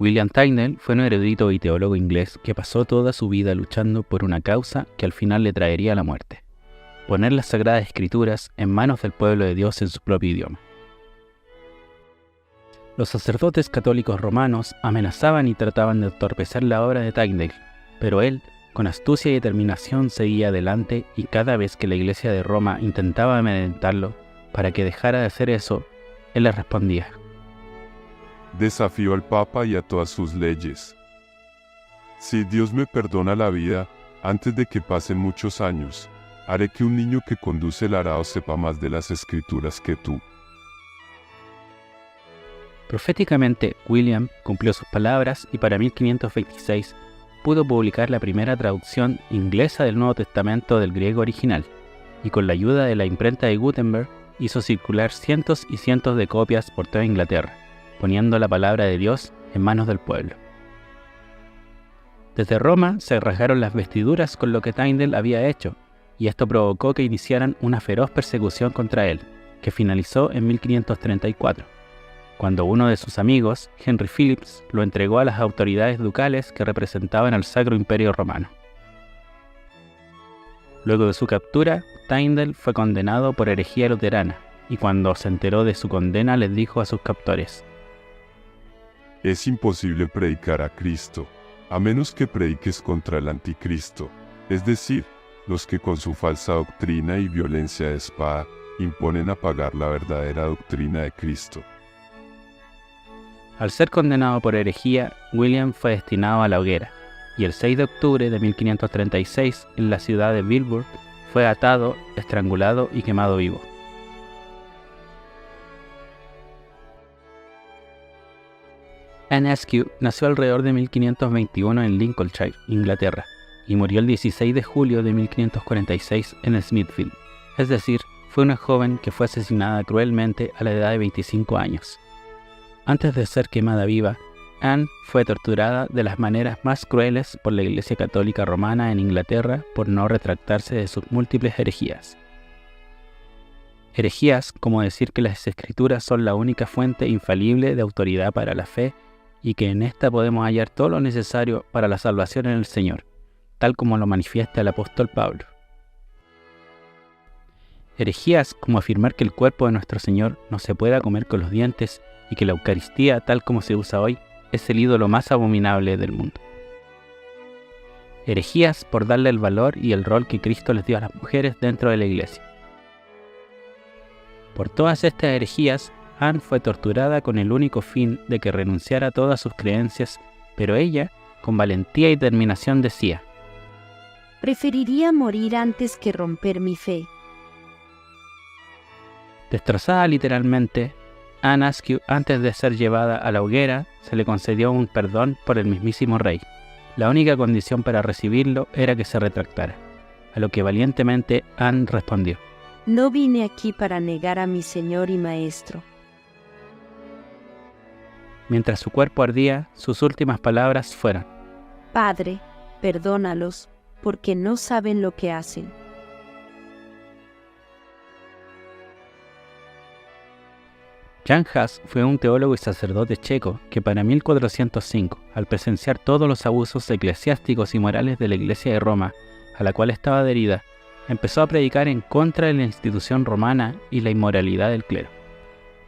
William Tyndale fue un erudito y teólogo inglés que pasó toda su vida luchando por una causa que al final le traería la muerte: poner las Sagradas Escrituras en manos del pueblo de Dios en su propio idioma. Los sacerdotes católicos romanos amenazaban y trataban de entorpecer la obra de Tyndale, pero él, con astucia y determinación, seguía adelante, y cada vez que la Iglesia de Roma intentaba amedrentarlo para que dejara de hacer eso, él les respondía: Desafío al Papa y a todas sus leyes. Si Dios me perdona la vida, antes de que pasen muchos años, haré que un niño que conduce el arado sepa más de las Escrituras que tú. Proféticamente, William cumplió sus palabras y para 1526 pudo publicar la primera traducción inglesa del Nuevo Testamento del griego original, y con la ayuda de la imprenta de Gutenberg hizo circular cientos y cientos de copias por toda Inglaterra, poniendo la palabra de Dios en manos del pueblo. Desde Roma se rasgaron las vestiduras con lo que Tyndale había hecho, y esto provocó que iniciaran una feroz persecución contra él, que finalizó en 1534, cuando uno de sus amigos, Henry Phillips, lo entregó a las autoridades ducales que representaban al Sacro Imperio Romano. Luego de su captura, Tyndale fue condenado por herejía luterana, y cuando se enteró de su condena les dijo a sus captores: Es imposible predicar a Cristo, a menos que prediques contra el anticristo, es decir, los que con su falsa doctrina y violencia de espada imponen apagar la verdadera doctrina de Cristo. Al ser condenado por herejía, William fue destinado a la hoguera, y el 6 de octubre de 1536, en la ciudad de Vilvoorde, fue atado, estrangulado y quemado vivo. Anne Askew nació alrededor de 1521 en Lincolnshire, Inglaterra, y murió el 16 de julio de 1546 en Smithfield, es decir, fue una joven que fue asesinada cruelmente a la edad de 25 años. Antes de ser quemada viva, Anne fue torturada de las maneras más crueles por la Iglesia Católica Romana en Inglaterra por no retractarse de sus múltiples herejías. Herejías como decir que las Escrituras son la única fuente infalible de autoridad para la fe y que en esta podemos hallar todo lo necesario para la salvación en el Señor, tal como lo manifiesta el apóstol Pablo. Herejías como afirmar que el cuerpo de nuestro Señor no se pueda comer con los dientes y que la Eucaristía, tal como se usa hoy, es el ídolo más abominable del mundo. Herejías por darle el valor y el rol que Cristo les dio a las mujeres dentro de la Iglesia. Por todas estas herejías, Anne fue torturada con el único fin de que renunciara a todas sus creencias, pero ella, con valentía y determinación, decía: preferiría morir antes que romper mi fe. Destrozada literalmente, Anne Askew, antes de ser llevada a la hoguera, se le concedió un perdón por el mismísimo rey. La única condición para recibirlo era que se retractara, a lo que valientemente Anne respondió: no vine aquí para negar a mi Señor y Maestro. Mientras su cuerpo ardía, sus últimas palabras fueron: Padre, perdónalos, porque no saben lo que hacen. Jan Hus fue un teólogo y sacerdote checo que para 1405, al presenciar todos los abusos eclesiásticos y morales de la Iglesia de Roma, a la cual estaba adherida, empezó a predicar en contra de la institución romana y la inmoralidad del clero.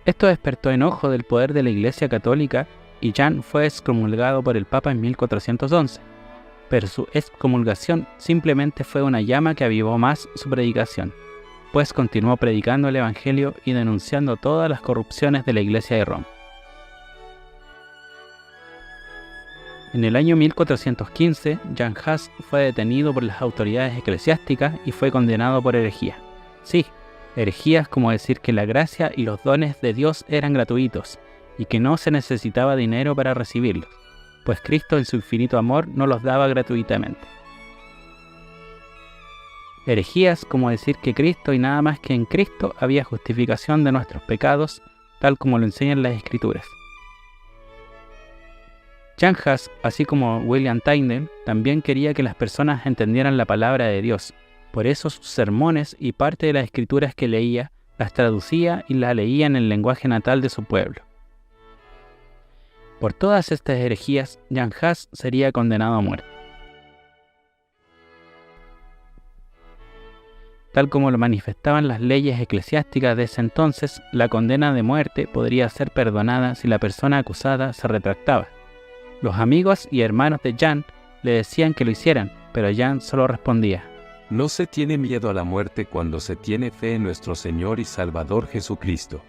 Esto despertó enojo del poder de la Iglesia católica y Jan fue excomulgado por el Papa en 1411, pero su excomulgación simplemente fue una llama que avivó más su predicación, pues continuó predicando el Evangelio y denunciando todas las corrupciones de la Iglesia de Roma. En el año 1415, Jan Hus fue detenido por las autoridades eclesiásticas y fue condenado por herejía. Sí, herejías como decir que la gracia y los dones de Dios eran gratuitos y que no se necesitaba dinero para recibirlos, pues Cristo en su infinito amor no los daba gratuitamente. Herejías como decir que Cristo y nada más que en Cristo había justificación de nuestros pecados, tal como lo enseñan las Escrituras. Jan Hus, así como William Tyndale, también quería que las personas entendieran la palabra de Dios. Por eso sus sermones y parte de las Escrituras que leía, las traducía y las leía en el lenguaje natal de su pueblo. Por todas estas herejías, Jan Hus sería condenado a muerte. Tal como lo manifestaban las leyes eclesiásticas de ese entonces, la condena de muerte podría ser perdonada si la persona acusada se retractaba. Los amigos y hermanos de Jan le decían que lo hicieran, pero Jan solo respondía: No se tiene miedo a la muerte cuando se tiene fe en nuestro Señor y Salvador Jesucristo.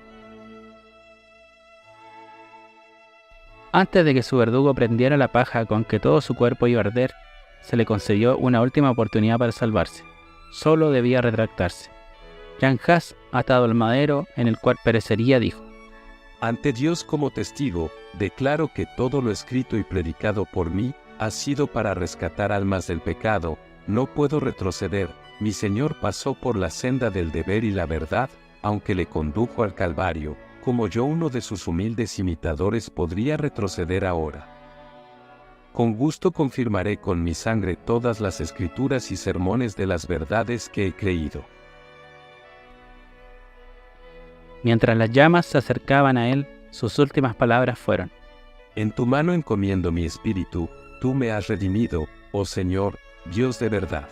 Antes de que su verdugo prendiera la paja con que todo su cuerpo iba a arder, se le concedió una última oportunidad para salvarse. Solo debía retractarse. Jan Hus, atado al madero en el cual perecería, dijo: Ante Dios como testigo, declaro que todo lo escrito y predicado por mí ha sido para rescatar almas del pecado. No puedo retroceder. Mi Señor pasó por la senda del deber y la verdad, aunque le condujo al Calvario. Como yo, uno de sus humildes imitadores, podría retroceder ahora. Con gusto confirmaré con mi sangre todas las escrituras y sermones de las verdades que he creído. Mientras las llamas se acercaban a él, sus últimas palabras fueron: En tu mano encomiendo mi espíritu, tú me has redimido, oh Señor, Dios de verdad.